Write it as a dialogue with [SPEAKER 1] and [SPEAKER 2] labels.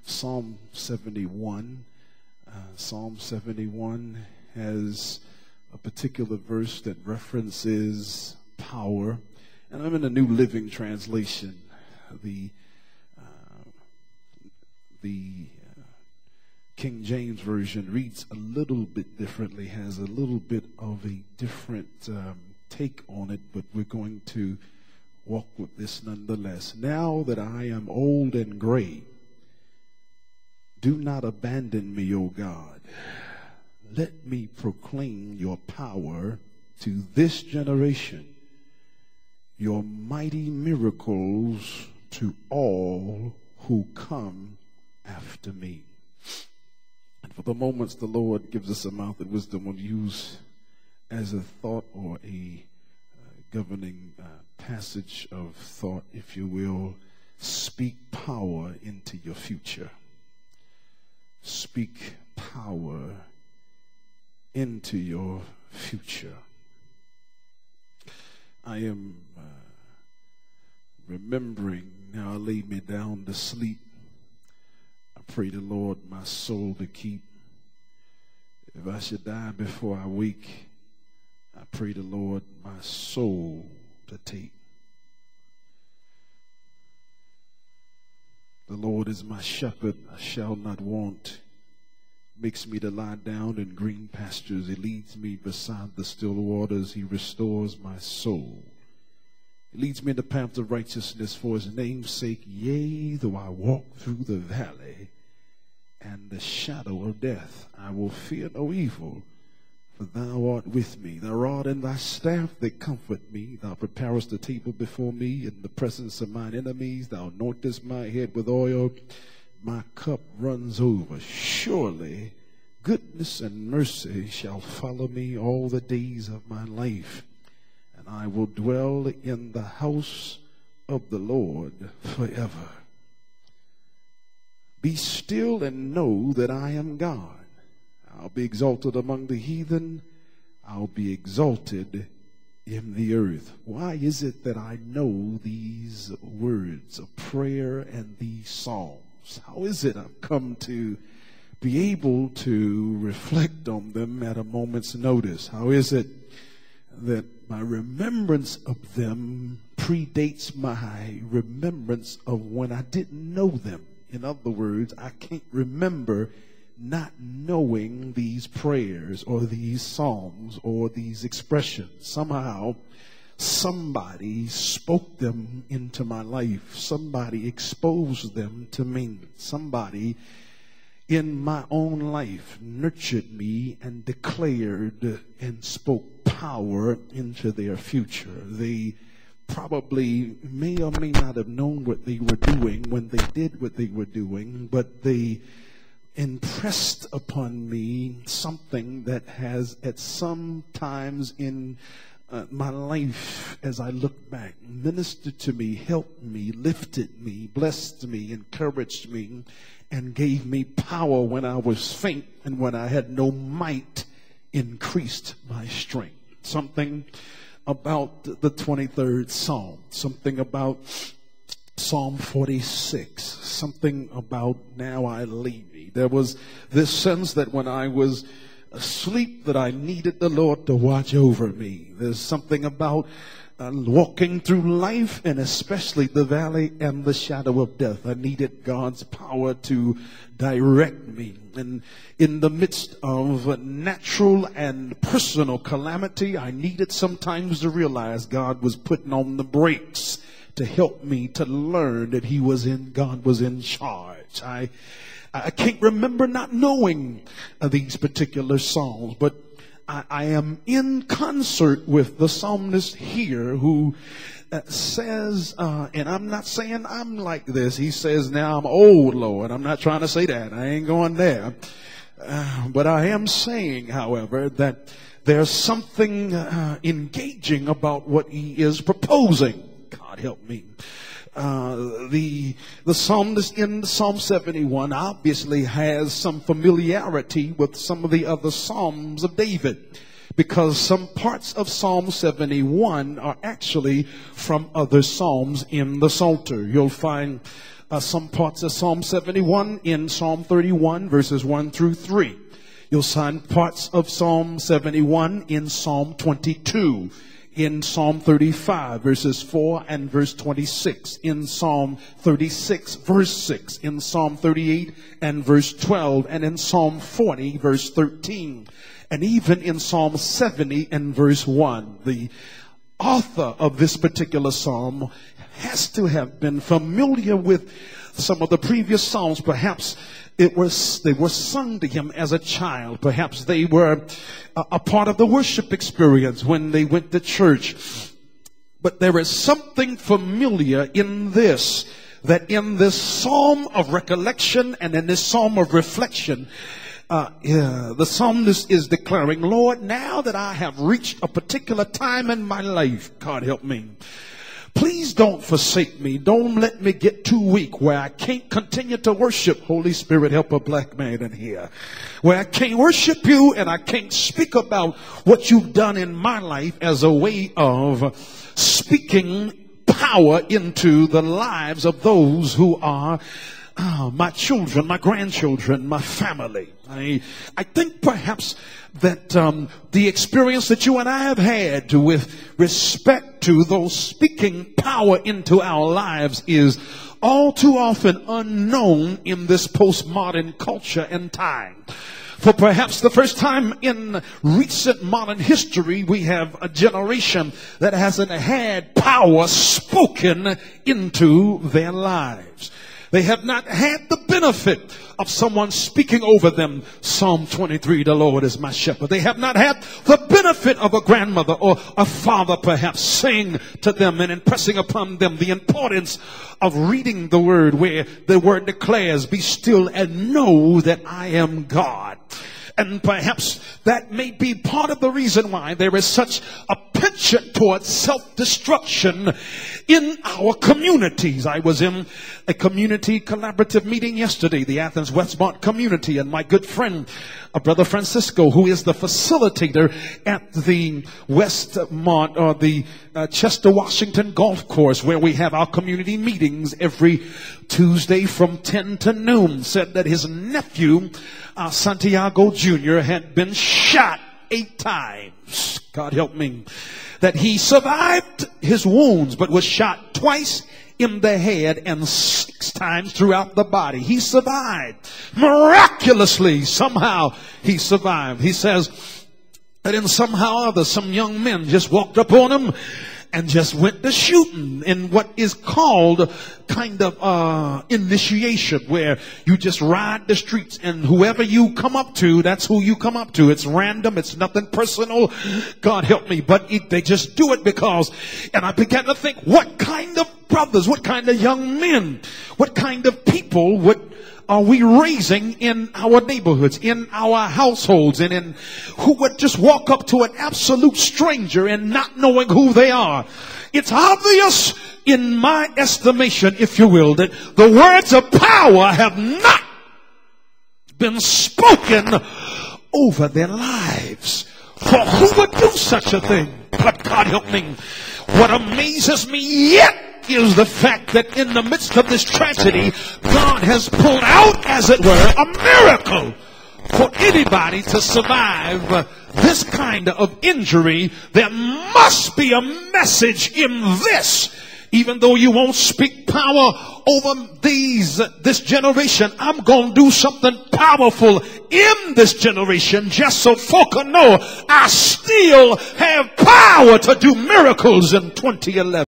[SPEAKER 1] Psalm 71. Psalm 71 has a particular verse that references power. And I'm in the New Living Translation. The King James Version reads a little bit differently, has a little bit of a different take on it, but we're going to walk with this nonetheless. Now that I am old and gray, do not abandon me, O God. Let me proclaim your power to this generation, your mighty miracles to all who come after me. And for the moments the Lord gives us a mouth that wisdom will use as a thought or a governing passage of thought, if you will. Speak power into your future. Speak power into your future. I am remembering, now I lay me down to sleep. I pray the Lord my soul to keep. If I should die before I wake, I pray the Lord my soul to take. The Lord is my shepherd, I shall not want. Makes me to lie down in green pastures. He leads me beside the still waters. He restores my soul. He leads me in the paths of righteousness for his name's sake. Yea, though I walk through the valley and the shadow of death, I will fear no evil, for thou art with me. Thy rod and thy staff, they comfort me. Thou preparest the table before me in the presence of mine enemies. Thou anointest my head with oil. My cup runs over. Surely goodness and mercy shall follow me all the days of my life, and I will dwell in the house of the Lord forever. Be still and know that I am God. I'll be exalted among the heathen. I'll be exalted in the earth. Why is it that I know these words of prayer and these psalms? How is it I've come to be able to reflect on them at a moment's notice? How is it that my remembrance of them predates my remembrance of when I didn't know them? In other words, I can't remember not knowing these prayers or these psalms or these expressions. Somehow, somebody spoke them into my life. Somebody exposed them to me. Somebody in my own life nurtured me and declared and spoke power into their future. They probably may or may not have known what they were doing when they did what they were doing, but they impressed upon me something that has at some times in my life, as I look back, ministered to me, helped me, lifted me, blessed me, encouraged me, and gave me power when I was faint, and when I had no might, increased my strength. Something about the 23rd Psalm, something about Psalm 46, something about now I lay me. There was this sense that when I was asleep that I needed the Lord to watch over me. There's something about walking through life, and especially the valley and the shadow of death. I needed God's power to direct me. And in the midst of natural and personal calamity, I needed sometimes to realize God was putting on the brakes to help me to learn that God was in charge. I can't remember not knowing these particular psalms, but I am in concert with the psalmist here who says, and I'm not saying I'm like this. He says, now I'm old, Lord. I'm not trying to say that. I ain't going there. But I am saying, however, that there's something engaging about what he is proposing. God help me. The psalmist in Psalm 71 obviously has some familiarity with some of the other Psalms of David, because some parts of Psalm 71 are actually from other Psalms in the Psalter. You'll find some parts of Psalm 71 in Psalm 31, verses 1 through 3. You'll find parts of Psalm 71 in Psalm 22, in Psalm 35, verses 4 and verse 26, in Psalm 36, verse 6, in Psalm 38 and verse 12, and in Psalm 40, verse 13, and even in Psalm 70 and verse 1. The author of this particular psalm has to have been familiar with some of the previous psalms. Perhaps they were sung to him as a child. Perhaps they were a part of the worship experience when they went to church. But there is something familiar in this, that in this psalm of recollection and in this psalm of reflection, the psalmist is declaring, Lord, now that I have reached a particular time in my life, God help me, please don't forsake me. Don't let me get too weak where I can't continue to worship. Holy Spirit, help a black man in here. Where I can't worship you and I can't speak about what you've done in my life as a way of speaking power into the lives of those who are my children, my grandchildren, my family. I think perhaps that the experience that you and I have had with respect to those speaking power into our lives is all too often unknown in this postmodern culture and time. For perhaps the first time in recent modern history, we have a generation that hasn't had power spoken into their lives. They have not had the benefit of someone speaking over them. Psalm 23, the Lord is my shepherd. They have not had the benefit of a grandmother or a father perhaps saying to them and impressing upon them the importance of reading the word, where the word declares, be still and know that I am God. And perhaps that may be part of the reason why there is such a penchant towards self-destruction in our communities. I was in a community collaborative meeting yesterday, the Athens Westmont community, and my good friend, Brother Francisco, who is the facilitator at the Westmont or the Chester, Washington golf course, where we have our community meetings every Tuesday from 10 to noon, said that his nephew, Santiago Jr., had been shot 8 times. God help me. That he survived his wounds, but was shot twice in the head and 6 times throughout the body. He survived. Miraculously, somehow he survived. He says that in somehow or other, some young men just walked up on him and just went to shooting in what is called kind of initiation, where you just ride the streets and whoever you come up to, that's who you come up to. It's random. It's nothing personal. God help me. But they just do it because, and I began to think, what kind of brothers, what kind of young men, what kind of people are we raising in our neighborhoods, in our households, and who would just walk up to an absolute stranger and not knowing who they are? It's obvious, in my estimation, if you will, that the words of power have not been spoken over their lives. For who would do such a thing? But God help me. What amazes me yet is the fact that in the midst of this tragedy, God has pulled out, as it were, a miracle for anybody to survive this kind of injury. There must be a message in this. Even though you won't speak power over this generation, I'm going to do something powerful in this generation just so folk will know I still have power to do miracles in 2011.